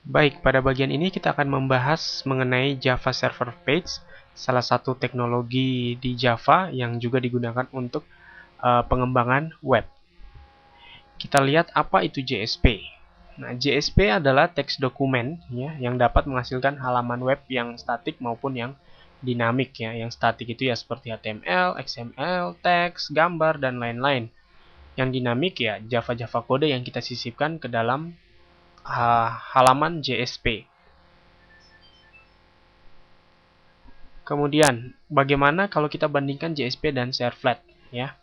Baik, pada bagian ini kita akan membahas mengenai Java Server Page, salah satu teknologi di Java yang juga digunakan untuk pengembangan web. Kita lihat apa itu JSP. Nah, JSP adalah teks dokumen ya, yang dapat menghasilkan halaman web yang statik maupun yang dinamik ya. Yang statik itu ya seperti HTML, XML, teks, gambar, dan lain-lain. Yang dinamik ya Java kode yang kita sisipkan ke dalam halaman JSP. Kemudian, bagaimana kalau kita bandingkan JSP dan Servlet ya?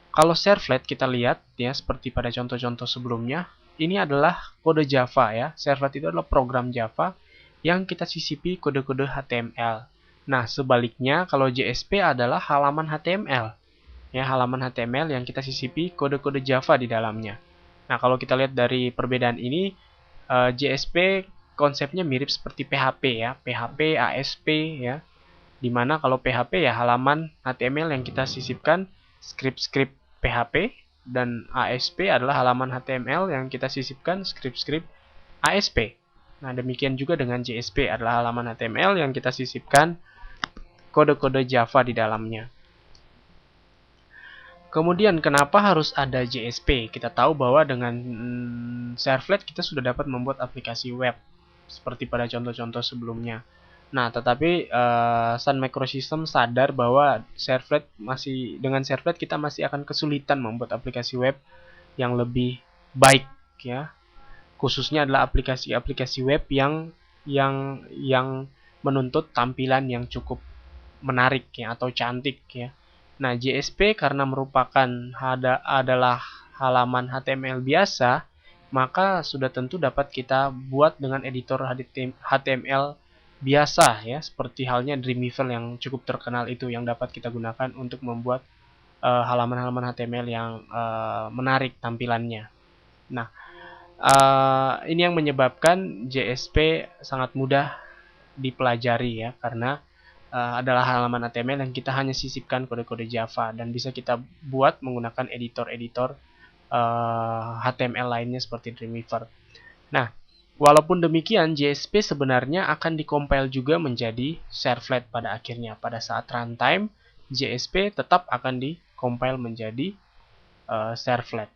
Kalau Servlet kita lihat ya seperti pada contoh-contoh sebelumnya, ini adalah kode Java ya. Servlet itu adalah program Java yang kita sisipi kode-kode HTML. Nah, sebaliknya kalau JSP adalah halaman HTML. Ya, halaman HTML yang kita sisipi kode-kode Java di dalamnya. Nah, kalau kita lihat dari perbedaan ini, JSP konsepnya mirip seperti PHP ya, PHP, ASP ya. Dimana kalau PHP ya halaman HTML yang kita sisipkan script-script PHP, dan ASP adalah halaman HTML yang kita sisipkan script-script ASP. Nah, demikian juga dengan JSP adalah halaman HTML yang kita sisipkan kode-kode Java di dalamnya. Kemudian kenapa harus ada JSP? Kita tahu bahwa dengan Servlet kita sudah dapat membuat aplikasi web seperti pada contoh-contoh sebelumnya. Nah, tetapi Sun Microsystem sadar bahwa dengan Servlet kita masih akan kesulitan membuat aplikasi web yang lebih baik ya. Khususnya adalah aplikasi-aplikasi web yang menuntut tampilan yang cukup menarik ya atau cantik ya. Nah, JSP karena merupakan adalah halaman HTML biasa, maka sudah tentu dapat kita buat dengan editor HTML biasa ya, seperti halnya Dreamweaver yang cukup terkenal itu yang dapat kita gunakan untuk membuat halaman-halaman HTML yang menarik tampilannya. Nah, ini yang menyebabkan JSP sangat mudah dipelajari ya, karena adalah halaman HTML yang kita hanya sisipkan kode-kode Java dan bisa kita buat menggunakan editor-editor HTML lainnya seperti Dreamweaver. Nah, walaupun demikian, JSP sebenarnya akan dikompil juga menjadi Servlet pada akhirnya. Pada saat runtime, JSP tetap akan dikompil menjadi Servlet.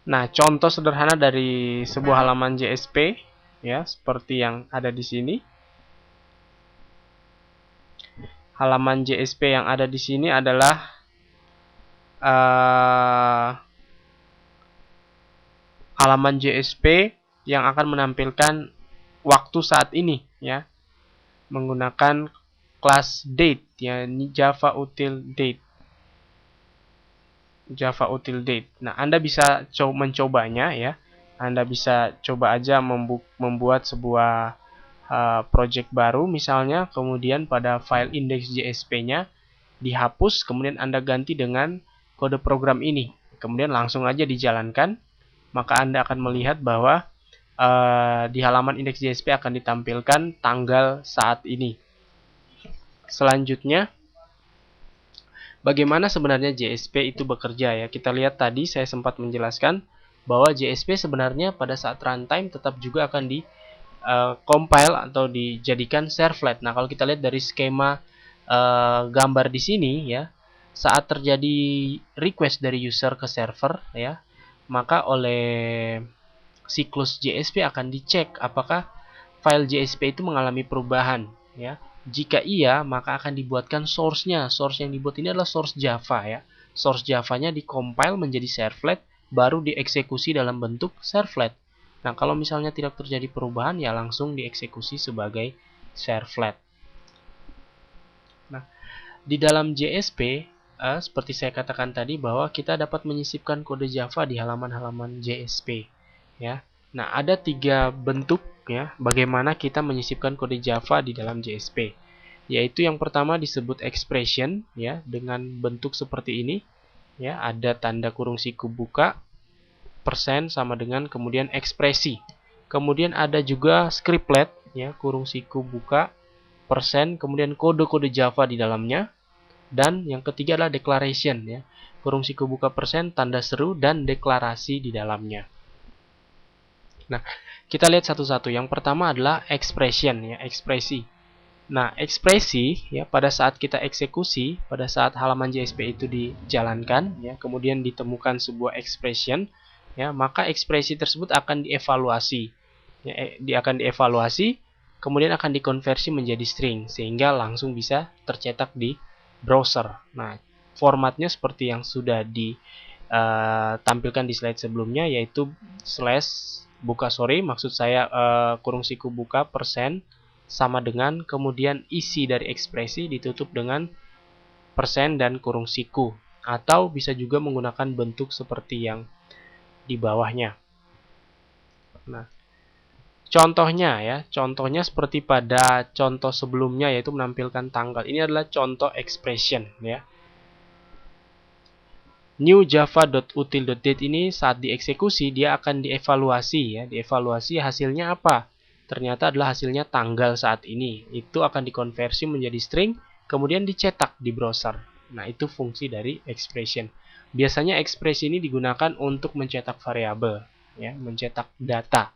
Nah, contoh sederhana dari sebuah halaman JSP ya, seperti yang ada di sini. Halaman JSP yang ada di sini adalah halaman JSP yang akan menampilkan waktu saat ini ya, menggunakan kelas date ya, ini Java util date. Java util date. Nah, Anda bisa mencobanya ya. Anda bisa coba aja membuat sebuah project baru misalnya, kemudian pada file index.jsp-nya dihapus, kemudian Anda ganti dengan kode program ini. Kemudian langsung aja dijalankan, maka Anda akan melihat bahwa di halaman index.jsp akan ditampilkan tanggal saat ini. Selanjutnya, bagaimana sebenarnya JSP itu bekerja ya? Kita lihat tadi saya sempat menjelaskan bahwa JSP sebenarnya pada saat runtime tetap juga akan compile atau dijadikan servlet. Nah, kalau kita lihat dari skema gambar di sini ya, saat terjadi request dari user ke server ya, maka oleh siklus JSP akan dicek apakah file JSP itu mengalami perubahan ya. Jika iya, maka akan dibuatkan source-nya. Source yang dibuat ini adalah source Java ya. Source Java-nya dikompil menjadi servlet, baru dieksekusi dalam bentuk servlet. Nah, kalau misalnya tidak terjadi perubahan, ya langsung dieksekusi sebagai servlet. Nah, di dalam JSP, seperti saya katakan tadi bahwa kita dapat menyisipkan kode Java di halaman-halaman JSP. Ya. Nah, ada 3 bentuk ya bagaimana kita menyisipkan kode Java di dalam JSP. Yaitu yang pertama disebut expression ya, dengan bentuk seperti ini. Ya, ada tanda kurung siku buka, persen sama dengan kemudian ekspresi. Kemudian ada juga scriptlet ya, kurung siku buka, persen, kemudian kode-kode Java di dalamnya. Dan yang ketiga adalah declaration ya. kurung siku buka persen, tanda seru, dan deklarasi di dalamnya. Nah, kita lihat satu-satu. Yang pertama adalah expression, ya, ekspresi. Nah, ekspresi ya pada saat kita eksekusi, pada saat halaman JSP itu dijalankan, ya, kemudian ditemukan sebuah expression, ya, maka ekspresi tersebut akan dievaluasi. Ya, akan dievaluasi, kemudian akan dikonversi menjadi string sehingga langsung bisa tercetak di browser. Nah, formatnya seperti yang sudah ditampilkan di slide sebelumnya, yaitu slash buka maksud saya kurung siku buka persen sama dengan kemudian isi dari ekspresi ditutup dengan persen dan kurung siku, atau bisa juga menggunakan bentuk seperti yang di bawahnya. Nah, contohnya seperti pada contoh sebelumnya, yaitu menampilkan tanggal. Ini adalah contoh expression, ya. New java.util.date ini saat dieksekusi dia akan dievaluasi, ya. Dievaluasi hasilnya apa? Ternyata adalah hasilnya tanggal saat ini. Itu akan dikonversi menjadi string, kemudian dicetak di browser. Nah, itu fungsi dari expression. Biasanya ekspresi ini digunakan untuk mencetak variabel, ya, mencetak data.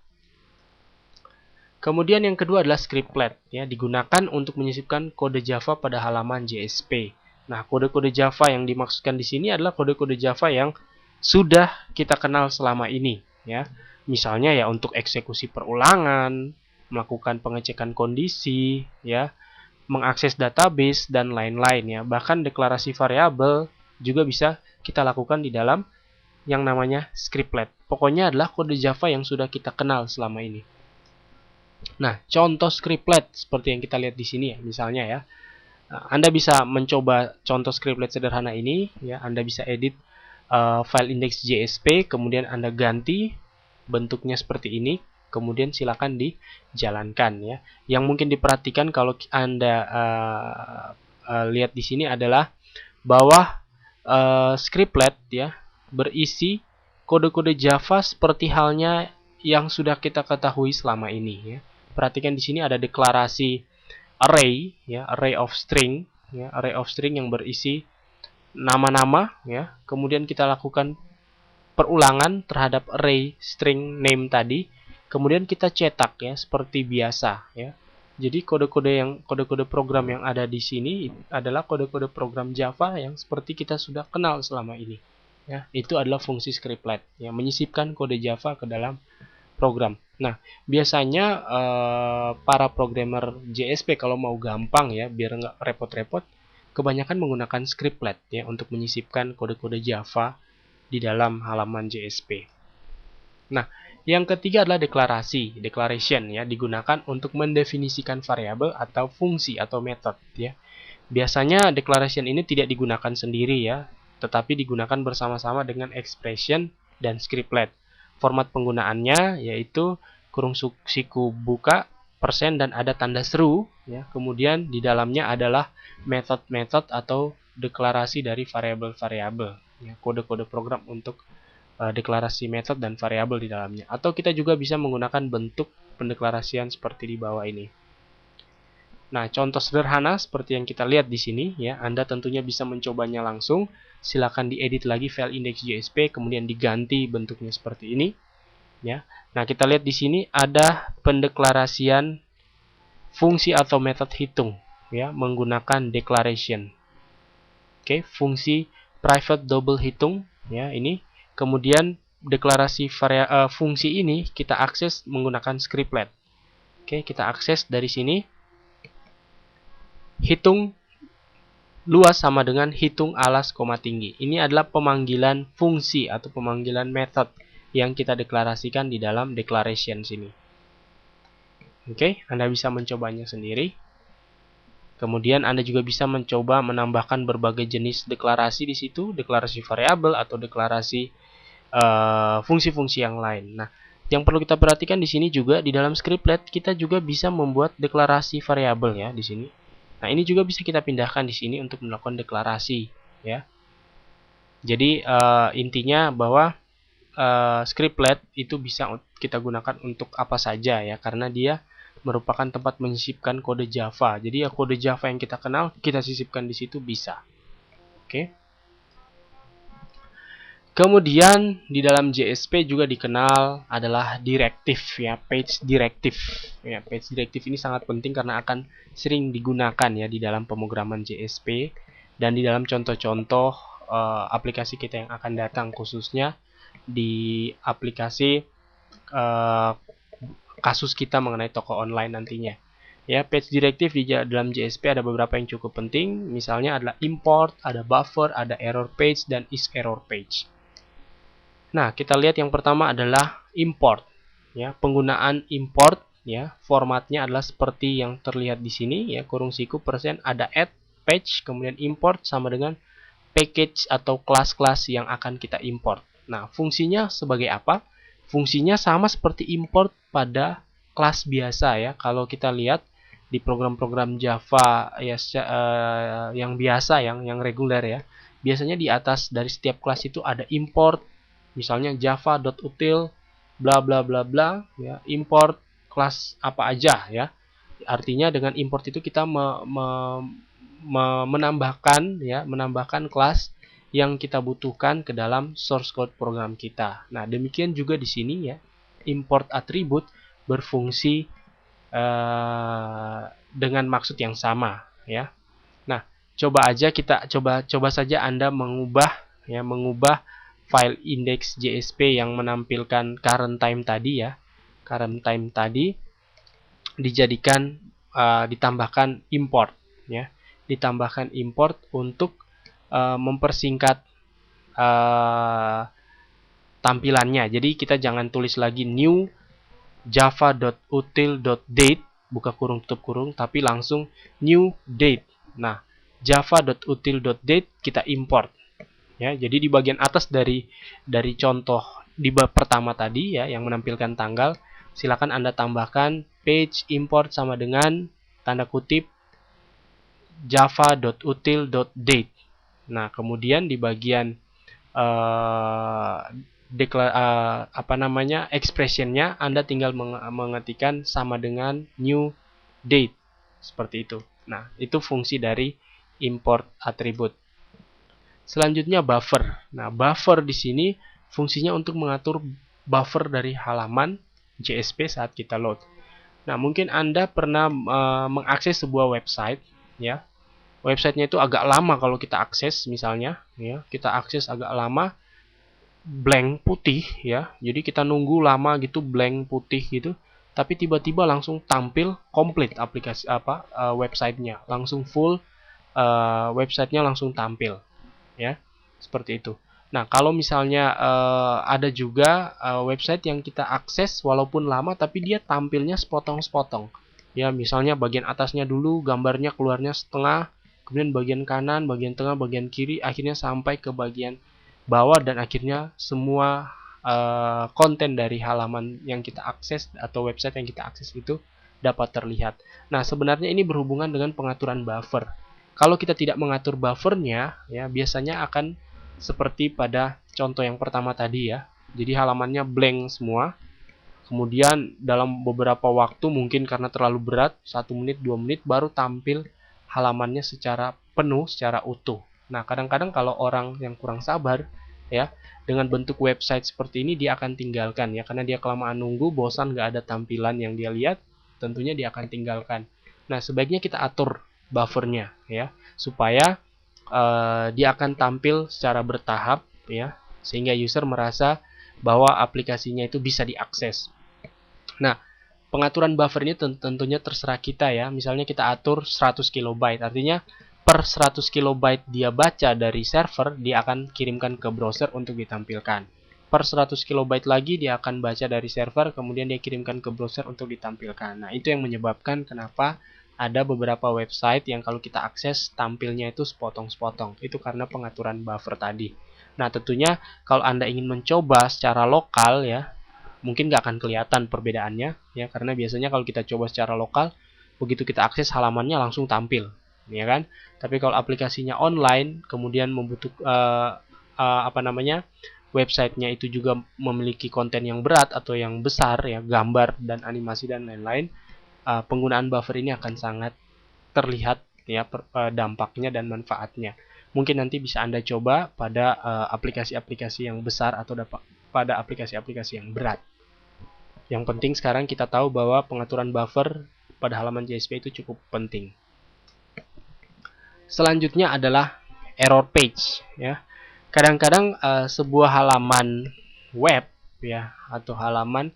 Kemudian yang kedua adalah scriptlet, ya, digunakan untuk menyisipkan kode Java pada halaman JSP. Nah, kode-kode Java yang dimaksudkan di sini adalah kode-kode Java yang sudah kita kenal selama ini, ya. Misalnya ya untuk eksekusi perulangan, melakukan pengecekan kondisi, ya, mengakses database dan lain-lain, ya. Bahkan deklarasi variabel juga bisa kita lakukan di dalam yang namanya scriptlet. Pokoknya adalah kode Java yang sudah kita kenal selama ini. Nah, contoh scriptlet seperti yang kita lihat di sini ya, misalnya ya. Anda bisa mencoba contoh scriptlet sederhana ini, ya. Anda bisa edit file index.jsp, kemudian Anda ganti bentuknya seperti ini, kemudian silakan dijalankan, ya. Yang mungkin diperhatikan kalau Anda lihat di sini adalah bahwa scriptlet ya berisi kode-kode Java seperti halnya yang sudah kita ketahui selama ini, ya. Perhatikan di sini ada deklarasi array, ya, array of string, ya, array of string yang berisi nama-nama, ya. Kemudian kita lakukan perulangan terhadap array string name tadi, kemudian kita cetak, ya, seperti biasa, ya. Jadi kode-kode program yang ada di sini adalah kode-kode program Java yang seperti kita sudah kenal selama ini, ya. Itu adalah fungsi scriptlet, ya, menyisipkan kode Java ke dalam program. Nah, biasanya para programmer JSP kalau mau gampang ya, biar nggak repot-repot, kebanyakan menggunakan scriptlet ya untuk menyisipkan kode-kode Java di dalam halaman JSP. Nah, yang ketiga adalah deklarasi, declaration ya, digunakan untuk mendefinisikan variabel atau fungsi atau metode ya. Biasanya declaration ini tidak digunakan sendiri ya, tetapi digunakan bersama-sama dengan expression dan scriptlet. Format penggunaannya yaitu kurung siku buka persen dan ada tanda seru, ya. Kemudian di dalamnya adalah metode-metode atau deklarasi dari variabel-variabel, ya, kode-kode program untuk deklarasi metode dan variabel di dalamnya. Atau kita juga bisa menggunakan bentuk pendeklarasian seperti di bawah ini. Nah, contoh sederhana seperti yang kita lihat di sini, ya, Anda tentunya bisa mencobanya langsung. Silakan diedit lagi file index.jsp, kemudian diganti bentuknya seperti ini, ya. Nah, kita lihat di sini ada pendeklarasian fungsi atau metode hitung, ya, menggunakan declaration. Oke, fungsi private double hitung, ya, ini. Kemudian deklarasi fungsi ini kita akses menggunakan scriptlet. Oke, kita akses dari sini. Hitung luas sama dengan hitung alas koma tinggi. Ini adalah pemanggilan fungsi atau pemanggilan method yang kita deklarasikan di dalam declaration sini. Oke, Anda bisa mencobanya sendiri. Kemudian Anda juga bisa mencoba menambahkan berbagai jenis deklarasi di situ, deklarasi variabel atau deklarasi fungsi-fungsi yang lain. Nah, yang perlu kita perhatikan di sini juga di dalam scriptlet kita juga bisa membuat deklarasi variabel ya di sini. Nah, ini juga bisa kita pindahkan di sini untuk melakukan deklarasi, ya. Jadi intinya bahwa scriptlet itu bisa kita gunakan untuk apa saja ya, karena dia merupakan tempat menyisipkan kode Java. Jadi ya kode Java yang kita kenal kita sisipkan di situ bisa. Oke. Kemudian di dalam JSP juga dikenal adalah directive ya, page directive. Ya, page directive ini sangat penting karena akan sering digunakan ya di dalam pemrograman JSP dan di dalam contoh-contoh aplikasi kita yang akan datang, khususnya di aplikasi kasus kita mengenai toko online nantinya. Ya, page directive di dalam JSP ada beberapa yang cukup penting, misalnya adalah import, ada buffer, ada error page, dan is error page. Nah, kita lihat yang pertama adalah import. Ya, penggunaan import ya, formatnya adalah seperti yang terlihat di sini ya, kurung siku persen ada add page, kemudian import sama dengan package atau kelas-kelas yang akan kita import. Nah, fungsinya sebagai apa? Fungsinya sama seperti import pada kelas biasa ya. Kalau kita lihat di program-program Java ya yang biasa yang reguler ya, biasanya di atas dari setiap kelas itu ada import, misalnya java.util bla bla bla bla ya, import kelas apa aja ya. Artinya dengan import itu kita menambahkan kelas yang kita butuhkan ke dalam source code program kita. Nah, demikian juga di sini ya, import atribut berfungsi dengan maksud yang sama ya. Nah, coba saja Anda mengubah file index.jsp yang menampilkan current time tadi ya. Current time tadi dijadikan ditambahkan import ya. Ditambahkan import untuk mempersingkat tampilannya. Jadi kita jangan tulis lagi new java.util.date buka kurung tutup kurung, tapi langsung new date. Nah, java.util.date kita import ya. Jadi di bagian atas dari contoh di bab pertama tadi ya yang menampilkan tanggal, silakan Anda tambahkan page import sama dengan tanda kutip java.util.date. Nah, kemudian di bagian expressionnya Anda tinggal mengetikkan sama dengan new date seperti itu. Nah, itu fungsi dari import atribut. Selanjutnya buffer. Nah, buffer di sini fungsinya untuk mengatur buffer dari halaman JSP saat kita load. Nah, mungkin Anda pernah mengakses sebuah website ya. Websitenya itu agak lama kalau kita akses misalnya ya. Kita akses agak lama, blank putih ya. Jadi kita nunggu lama gitu, blank putih gitu. Tapi tiba-tiba langsung tampil komplit aplikasi websitenya, langsung full websitenya langsung tampil ya, seperti itu. Nah, kalau misalnya ada juga website yang kita akses walaupun lama tapi dia tampilnya sepotong-sepotong ya, misalnya bagian atasnya dulu gambarnya keluarnya setengah, kemudian bagian kanan, bagian tengah, bagian kiri, akhirnya sampai ke bagian bawah dan akhirnya semua konten dari halaman yang kita akses atau website yang kita akses itu dapat terlihat. Nah, sebenarnya ini berhubungan dengan pengaturan buffer. Kalau kita tidak mengatur buffernya, ya biasanya akan seperti pada contoh yang pertama tadi ya. Jadi halamannya blank semua. Kemudian dalam beberapa waktu mungkin karena terlalu berat, 1 menit, 2 menit baru tampil halamannya secara penuh, secara utuh. Nah, kadang-kadang kalau orang yang kurang sabar ya, dengan bentuk website seperti ini dia akan tinggalkan ya, karena dia kelamaan nunggu, bosan nggak ada tampilan yang dia lihat, tentunya dia akan tinggalkan. Nah, sebaiknya kita atur buffernya ya, supaya dia akan tampil secara bertahap ya, sehingga user merasa bahwa aplikasinya itu bisa diakses. Nah, pengaturan buffer ini tentunya terserah kita ya. Misalnya kita atur 100 KB, artinya per 100 KB dia baca dari server, dia akan kirimkan ke browser untuk ditampilkan. Per 100 KB lagi dia akan baca dari server, kemudian dia kirimkan ke browser untuk ditampilkan. Nah, itu yang menyebabkan kenapa ada beberapa website yang kalau kita akses tampilnya itu sepotong-sepotong. Itu karena pengaturan buffer tadi. Nah, tentunya kalau Anda ingin mencoba secara lokal ya, mungkin nggak akan kelihatan perbedaannya ya, karena biasanya kalau kita coba secara lokal, begitu kita akses halamannya langsung tampil ya kan. Tapi kalau aplikasinya online kemudian websitenya itu juga memiliki konten yang berat atau yang besar ya, gambar dan animasi dan lain-lain, penggunaan buffer ini akan sangat terlihat ya dampaknya dan manfaatnya. mungkin nanti bisa Anda coba pada aplikasi-aplikasi yang besar atau pada aplikasi-aplikasi yang berat. Yang penting sekarang kita tahu bahwa pengaturan buffer pada halaman JSP itu cukup penting. Selanjutnya adalah error page, ya. Kadang-kadang sebuah halaman web, ya, atau halaman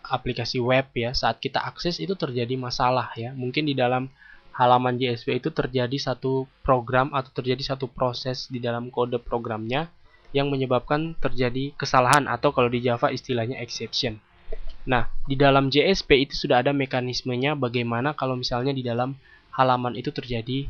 aplikasi web, ya, saat kita akses itu terjadi masalah, ya. Mungkin di dalam halaman JSP itu terjadi satu program atau terjadi satu proses di dalam kode programnya yang menyebabkan terjadi kesalahan, atau kalau di Java istilahnya exception. Nah, di dalam JSP itu sudah ada mekanismenya bagaimana kalau misalnya di dalam halaman itu terjadi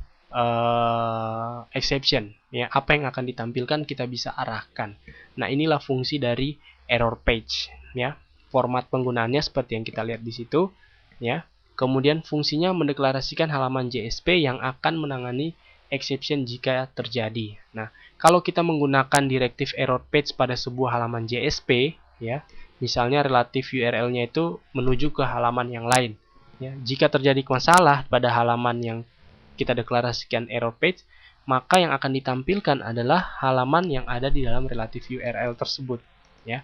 exception, ya, apa yang akan ditampilkan kita bisa arahkan. Nah, inilah fungsi dari error page, ya. Format penggunaannya seperti yang kita lihat di situ, ya. Kemudian fungsinya mendeklarasikan halaman JSP yang akan menangani exception jika terjadi. Nah, kalau kita menggunakan direktif error page pada sebuah halaman JSP, ya, misalnya relatif URL-nya itu menuju ke halaman yang lain, ya. Jika terjadi masalah pada halaman yang kita deklarasikan error page, maka yang akan ditampilkan adalah halaman yang ada di dalam relatif URL tersebut, ya.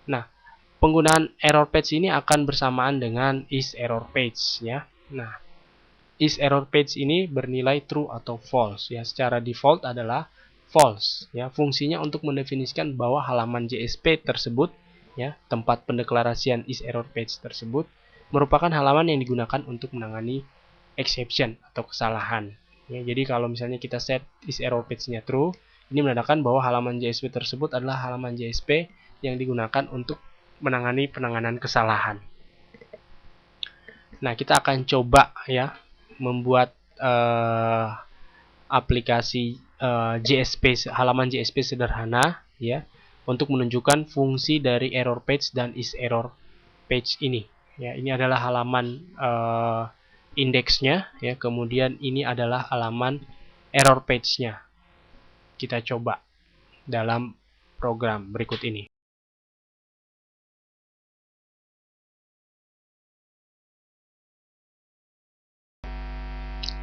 Nah, penggunaan error page ini akan bersamaan dengan is error page, ya. Nah, is error page ini bernilai true atau false, ya. Secara default adalah false, ya. Fungsinya untuk mendefinisikan bahwa halaman JSP tersebut, ya, tempat pendeklarasian is error page tersebut merupakan halaman yang digunakan untuk menangani exception atau kesalahan, ya. Jadi kalau misalnya kita set is error page-nya true, ini menandakan bahwa halaman JSP tersebut adalah halaman JSP yang digunakan untuk menangani penanganan kesalahan. Nah, kita akan coba, ya, membuat aplikasi JSP, halaman JSP sederhana, ya, untuk menunjukkan fungsi dari error page dan is error page ini, ya. Ini adalah halaman indeksnya, ya. Kemudian ini adalah halaman error page-nya. Kita coba dalam program berikut ini.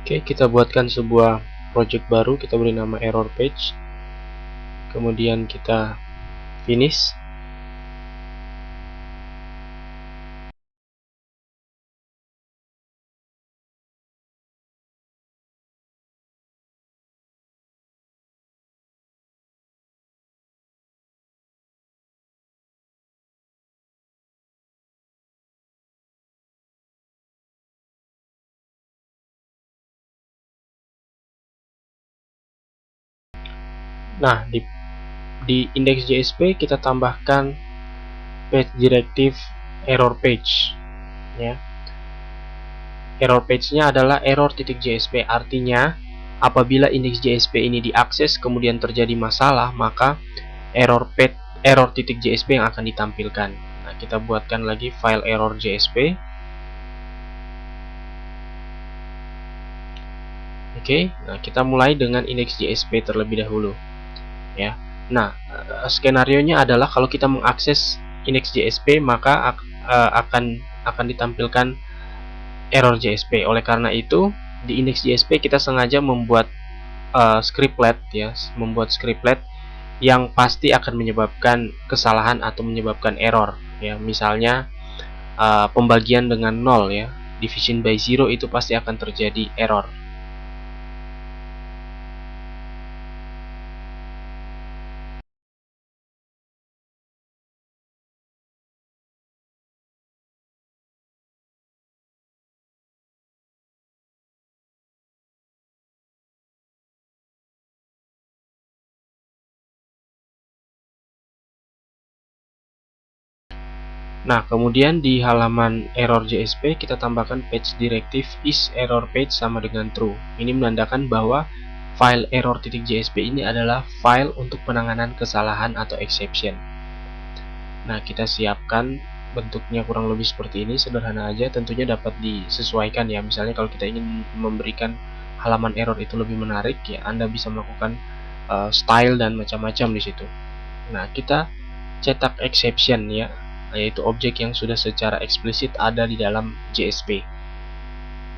Oke, kita buatkan sebuah project baru, kita beri nama error page. Kemudian kita finish. Nah, di index JSP kita tambahkan page directive error page, ya. Error page-nya adalah error.jsp, artinya apabila indeks JSP ini diakses kemudian terjadi masalah, maka error.jsp yang akan ditampilkan. Nah, kita buatkan lagi file error.jsp. Oke, nah kita mulai dengan indeks JSP terlebih dahulu, ya. Nah, skenario-nya adalah kalau kita mengakses indeks JSP maka akan ditampilkan error JSP. Oleh karena itu, di indeks JSP kita sengaja membuat scriptlet, ya, membuat scriptlet yang pasti akan menyebabkan kesalahan atau menyebabkan error, ya. Misalnya pembagian dengan 0, ya, division by 0 itu pasti akan terjadi error. Nah, kemudian di halaman error JSP kita tambahkan page directive is error page sama dengan true. Ini menandakan bahwa file error.jsp ini adalah file untuk penanganan kesalahan atau exception. Nah, kita siapkan bentuknya kurang lebih seperti ini, sederhana aja, tentunya dapat disesuaikan, ya. Misalnya kalau kita ingin memberikan halaman error itu lebih menarik, ya, Anda bisa melakukan style dan macam-macam di situ. Nah, kita cetak exception, ya, yaitu objek yang sudah secara eksplisit ada di dalam JSP.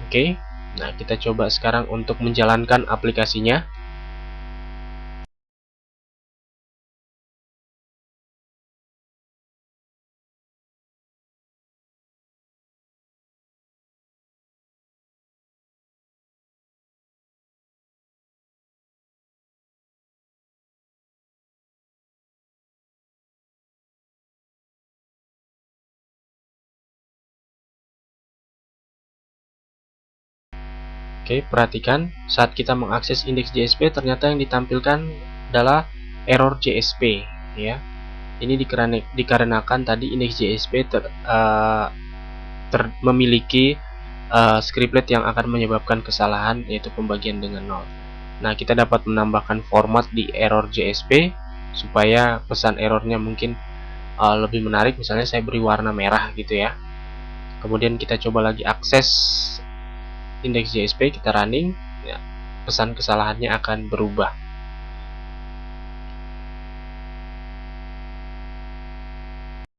Oke. Nah, kita coba sekarang untuk menjalankan aplikasinya. Oke, perhatikan saat kita mengakses indeks JSP ternyata yang ditampilkan adalah error JSP ya. Ini dikarenakan tadi indeks JSP memiliki scriptlet yang akan menyebabkan kesalahan, yaitu pembagian dengan nol. Nah, kita dapat menambahkan format di error JSP supaya pesan errornya mungkin lebih menarik. Misalnya saya beri warna merah gitu ya. Kemudian kita coba lagi akses indeks JSP, kita running ya, pesan kesalahannya akan berubah.